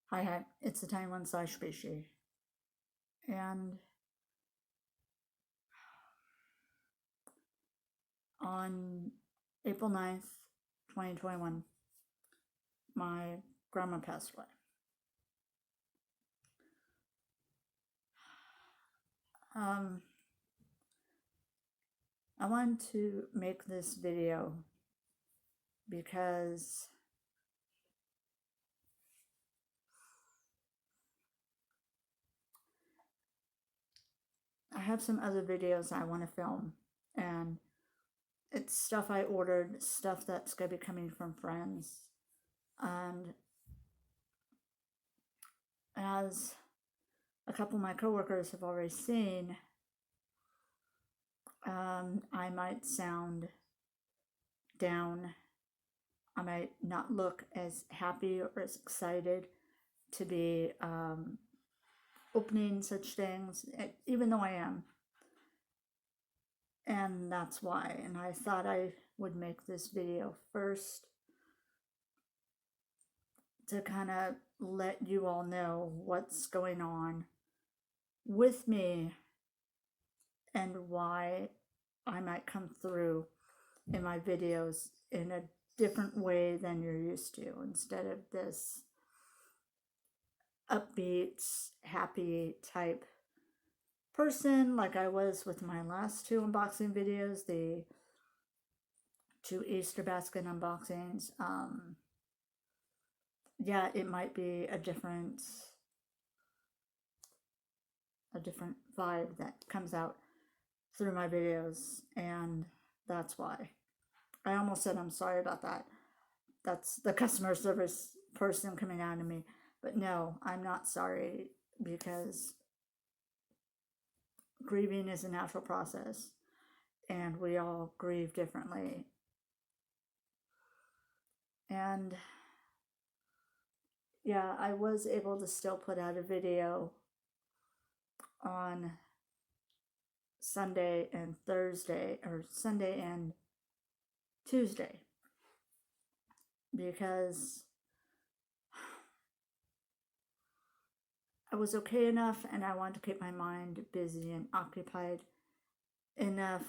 Hi, it's the Taiwan slash species. And on April 9th, 2021, my grandma passed away. Um, I wanted to make this video because I have some other videos I want to film, and it's stuff I ordered, stuff that's going to be coming from friends. And as a couple of my coworkers have already seen, I might sound down. I might not look as happy or as excited to be opening such things, even though I am. And that's why. And I thought I would make this video first to kind of let you all know what's going on with me and why I might come through in my videos in a different way than you're used to, instead of this upbeat, happy type person like I was with my last two unboxing videos, the two Easter basket unboxings. Yeah, it might be a different vibe that comes out through my videos, and that's why. I almost said I'm sorry about that. That's the customer service person coming out of me. But no, I'm not sorry, because grieving is a natural process and we all grieve differently. And yeah, I was able to still put out a video on Sunday and Thursday, or Sunday and Tuesday, because I was okay enough and I wanted to keep my mind busy and occupied enough,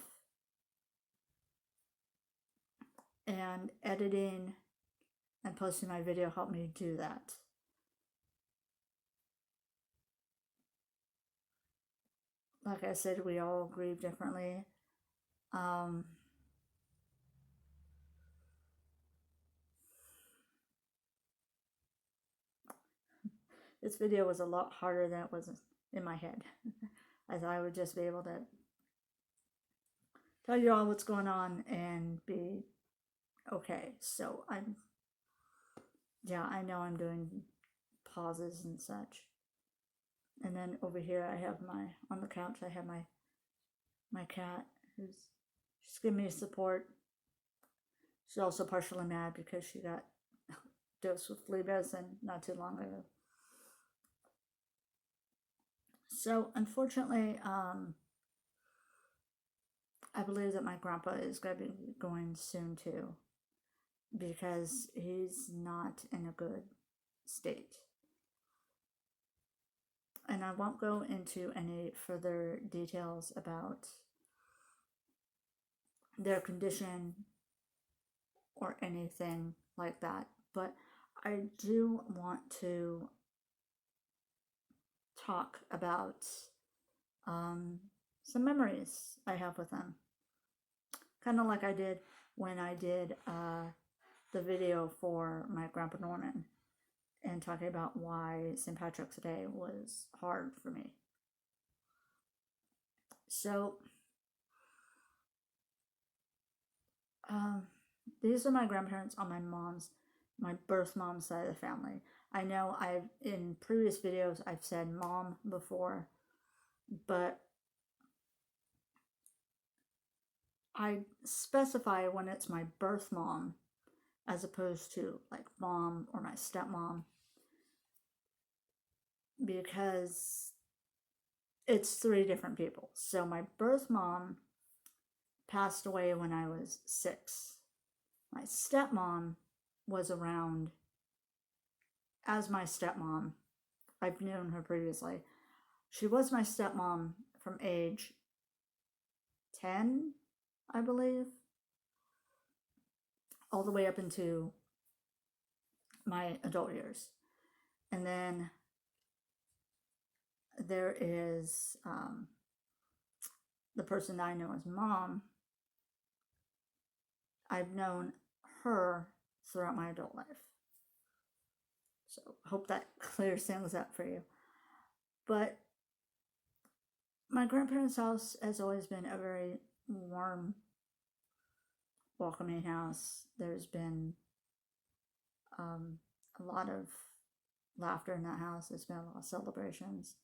and editing and posting my video helped me do that. Like I said, we all grieve differently. Um, this video was a lot harder than it was in my head. I thought I would just be able to tell you all what's going on and be okay. So I know I'm doing pauses and such. And then over here I have on the couch, I have my cat, she's giving me support. She's also partially mad because she got dosed with flea medicine not too long ago. So unfortunately, I believe that my grandpa is going to be going soon too, because he's not in a good state. And I won't go into any further details about their condition or anything like that, but I do want to talk about some memories I have with them, kind of like I did when I did the video for my Grandpa Norman, and talking about why St. Patrick's Day was hard for me. So, these are my grandparents on my birth mom's side of the family. I know in previous videos, I've said mom before, but I specify when it's my birth mom as opposed to like mom or my stepmom, because it's three different people. So my birth mom passed away when I was 6. My stepmom was around as my stepmom. I've known her previously. She was my stepmom from age 10, I believe, all the way up into my adult years. And then there is the person I know as mom. I've known her throughout my adult life. So I hope that clears things up for you. But my grandparents' house has always been a very warm, welcoming house. There's been a lot of laughter in that house. There's been a lot of celebrations.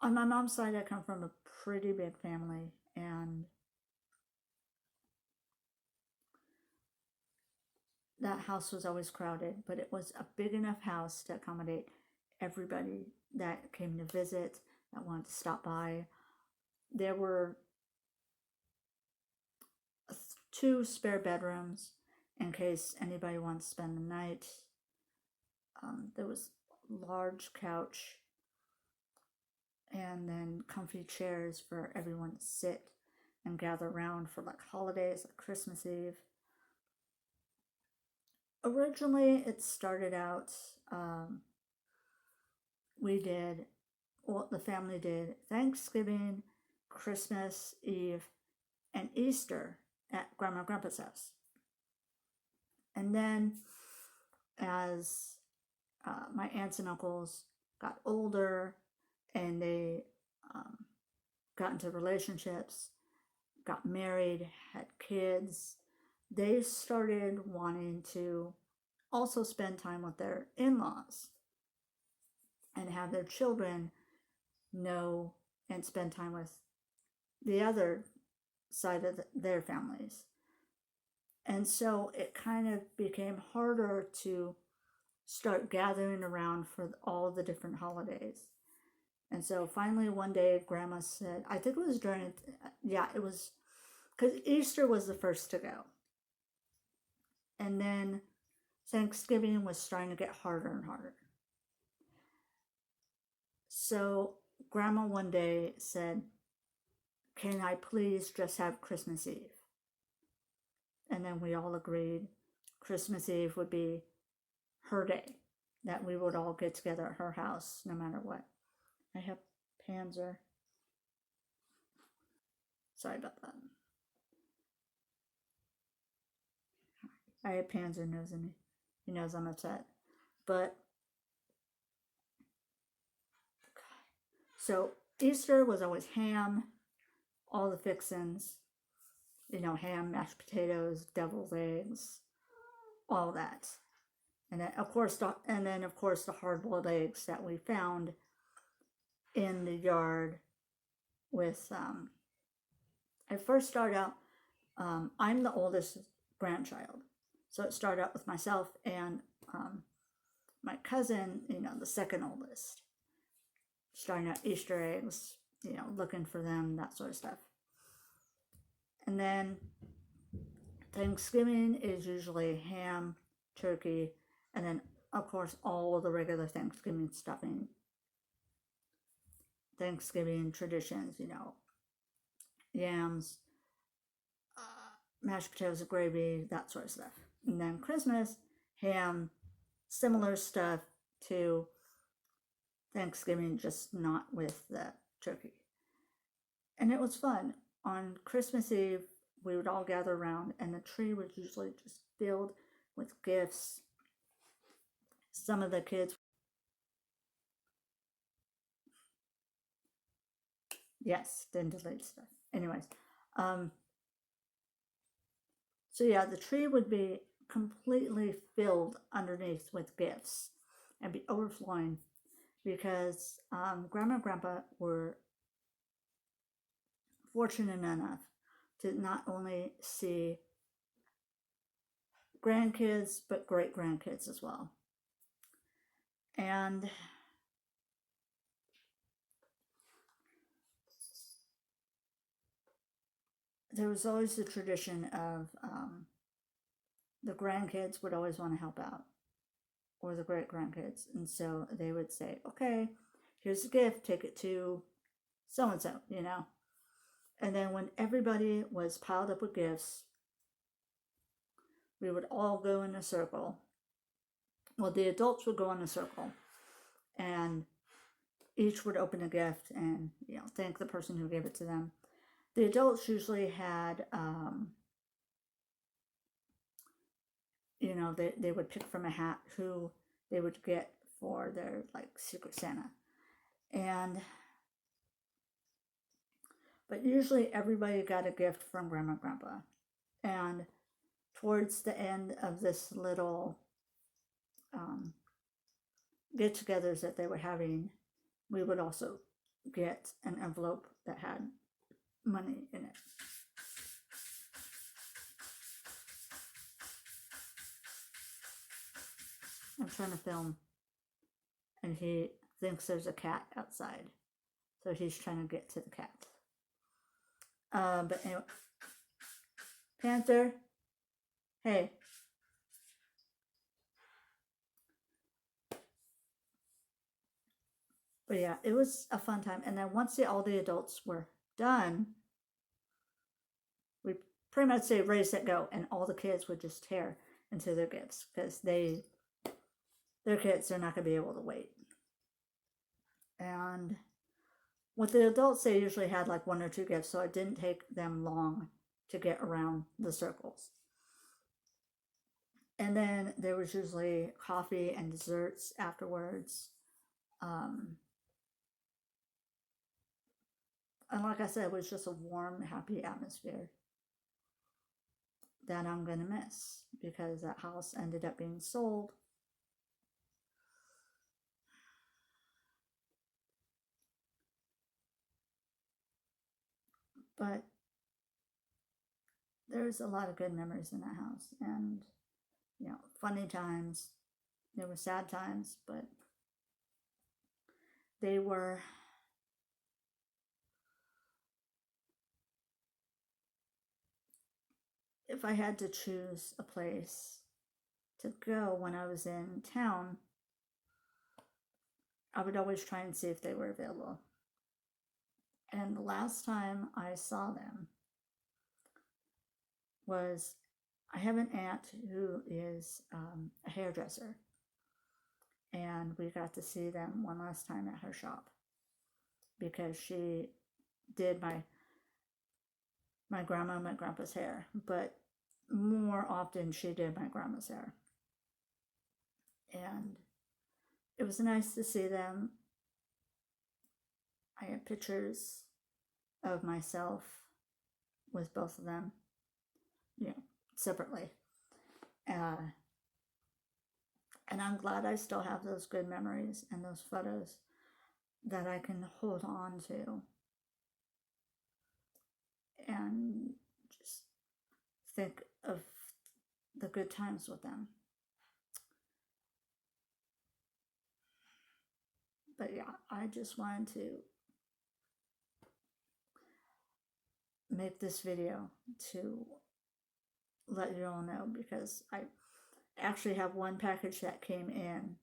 On my mom's side, I come from a pretty big family, and that house was always crowded, but it was a big enough house to accommodate everybody that came to visit, that wanted to stop by. There were 2 spare bedrooms in case anybody wanted to spend the night. There was a large couch and then comfy chairs for everyone to sit and gather around for like holidays, like Christmas Eve. Originally, it started out, the family did Thanksgiving, Christmas Eve, and Easter at Grandma and Grandpa's house. And then as my aunts and uncles got older and they got into relationships, got married, had kids, they started wanting to also spend time with their in-laws and have their children know and spend time with the other side of their families. And so it kind of became harder to start gathering around for all the different holidays. And so finally one day Grandma said, I think it was it was, because Easter was the first to go. And then Thanksgiving was starting to get harder and harder. So Grandma one day said, can I please just have Christmas Eve? And then we all agreed Christmas Eve would be her day, that we would all get together at her house no matter what. I have Panzer. Sorry about that. I have Panzer nosing me. He knows I'm upset. But so Easter was always ham, all the fixins, ham, mashed potatoes, deviled eggs, all that. And then of course the hard-boiled eggs that we found in the yard with it first started out, I'm the oldest grandchild. So it started out with myself and my cousin, the second oldest, starting out Easter eggs, looking for them, that sort of stuff. And then Thanksgiving is usually ham, turkey, and then of course all of the regular Thanksgiving stuffing. Thanksgiving traditions, yams, mashed potatoes and gravy, that sort of stuff. And then Christmas, ham, similar stuff to Thanksgiving, just not with the turkey. And it was fun. On Christmas Eve, we would all gather around, and the tree was usually just filled with gifts. Some of the kids, yes, didn't delete stuff. Anyways, so yeah, the tree would be completely filled underneath with gifts and be overflowing because Grandma and Grandpa were fortunate enough to not only see grandkids, but great grandkids as well. And there was always the tradition of the grandkids would always want to help out, or the great grandkids. And so they would say, okay, here's a gift, take it to so and so, you know. And then when everybody was piled up with gifts, we would all go in a circle. Well, the adults would go in a circle, and each would open a gift and, you know, thank the person who gave it to them. The adults usually had, you know, they would pick from a hat who they would get for their, like, Secret Santa. But usually everybody got a gift from Grandma and Grandpa. And towards the end of this little get-togethers that they were having, we would also get an envelope that had money in it. I'm trying to film, and he thinks there's a cat outside, so he's trying to get to the cat. But anyway, Panther, hey. But yeah, it was a fun time. And then once all the adults were done, we pretty much say ready, set, go, and all the kids would just tear into their gifts because they're kids, they're not going to be able to wait. And what the adults say usually had like 1 or 2 gifts, so it didn't take them long to get around the circles. And then there was usually coffee and desserts afterwards. And like I said, it was just a warm, happy atmosphere that I'm going to miss because that house ended up being sold. But there's a lot of good memories in that house, and, you know, funny times. There were sad times, but they were if I had to choose a place to go when I was in town, I would always try and see if they were available. And the last time I saw them was, I have an aunt who is a hairdresser, and we got to see them one last time at her shop because she did my grandma and my grandpa's hair, but more often she did my grandma's hair. And it was nice to see them. I have pictures of myself with both of them, you know, separately. And I'm glad I still have those good memories and those photos that I can hold on to and just think of the good times with them. But yeah, I just wanted to make this video to let you all know because I actually have one package that came in,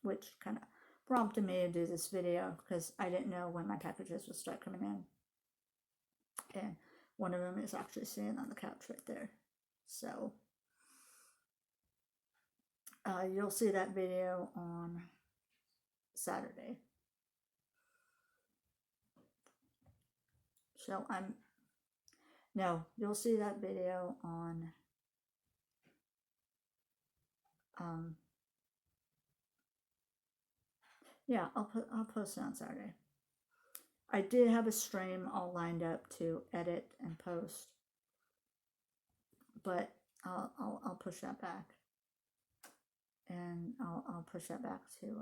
which kind of prompted me to do this video because I didn't know when my packages would start coming in. And one of them is actually sitting on the couch right there. So you'll see that video on Saturday. So you'll see that video on yeah, I'll post it on Saturday. I did have a stream all lined up to edit and post, but I'll push that back, and I'll push that back to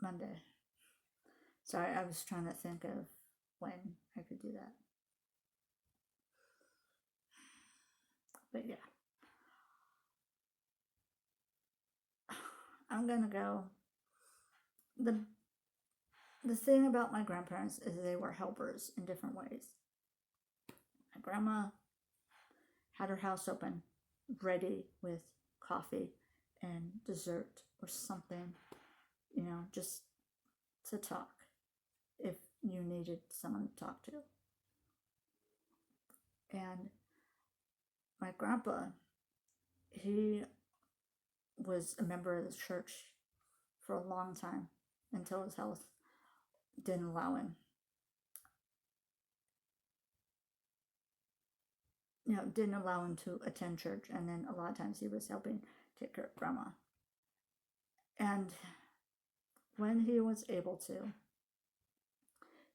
Monday. Sorry, I was trying to think of when I could do that. But yeah, I'm gonna go. the the thing about my grandparents is they were helpers in different ways. My grandma had her house open, ready with coffee and dessert or something, just to talk if you needed someone to talk to. And my grandpa, he was a member of the church for a long time until his health didn't allow him. Didn't allow him to attend church, and then a lot of times he was helping take care of grandma. And when he was able to,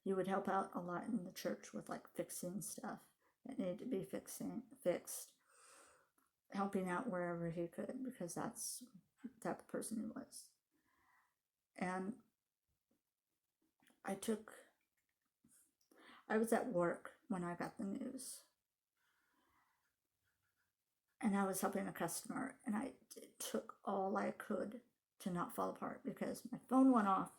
he would help out a lot in the church with like fixing stuff that needed to be fixed, helping out wherever he could, because that's the type of person he was. And I was at work when I got the news, and I was helping a customer, and I took all I could to not fall apart, because my phone went off,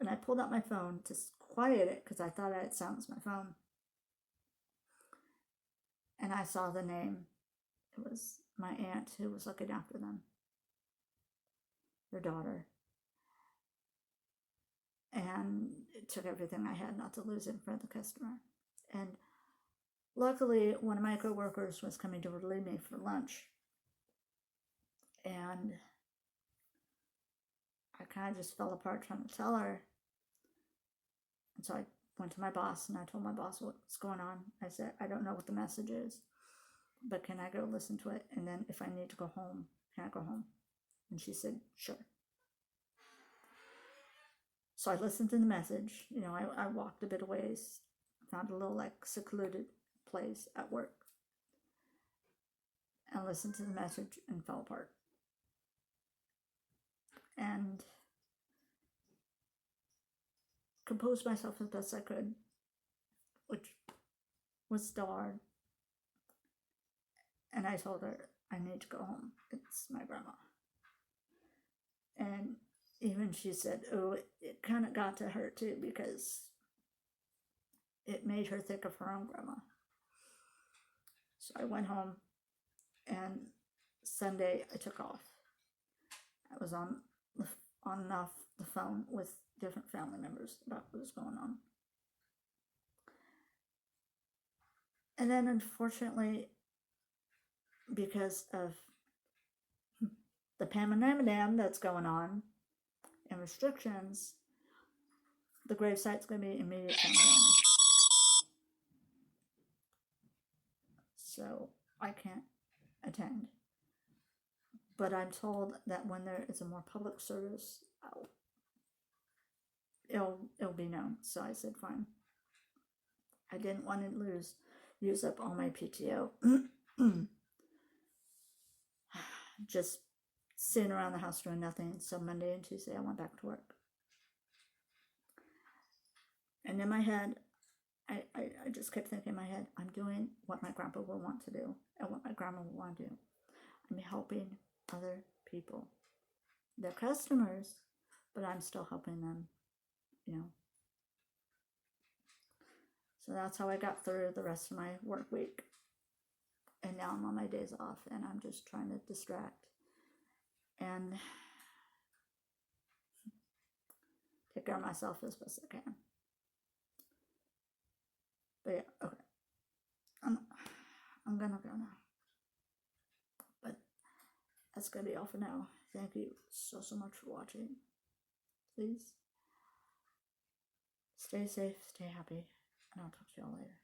and I pulled out my phone to quiet it because I thought it silenced my phone, and I saw the name. It was my aunt who was looking after them, their daughter, and it took everything I had not to lose it in front of the customer. And luckily, one of my coworkers was coming to relieve me for lunch, and I kind of just fell apart trying to tell her. And so I went to my boss, and I told my boss what's going on. I said, I don't know what the message is, but can I go listen to it? And then if I need to go home, can I go home? And she said, sure. So I listened to the message. I walked a bit of ways, found a little like secluded place at work, and listened to the message and fell apart. And composed myself as best I could, which was still hard. And I told her, I need to go home. It's my grandma. And even she said, oh, it kind of got to her too, because it made her think of her own grandma. So I went home, and Sunday I took off. I was on and off the phone with different family members about what was going on. And then unfortunately, because of the Pamanam that's going on and restrictions, the gravesite's going to be immediate family only. So I can't attend. But I'm told that when there is a more public service, it'll be known. So I said, fine. I didn't want to use up all my PTO. Just sitting around the house doing nothing. So Monday and Tuesday I went back to work. And in my head, I just kept thinking in my head, I'm doing what my grandpa will want to do and what my grandma will want to do. I'm helping other people. They're customers, but I'm still helping them, So that's how I got through the rest of my work week. And now I'm on my days off, and I'm just trying to distract and take care of myself as best I can. But yeah, okay. I'm gonna go now. But that's gonna be all for now. Thank you so much for watching. Please stay safe, stay happy, and I'll talk to y'all later.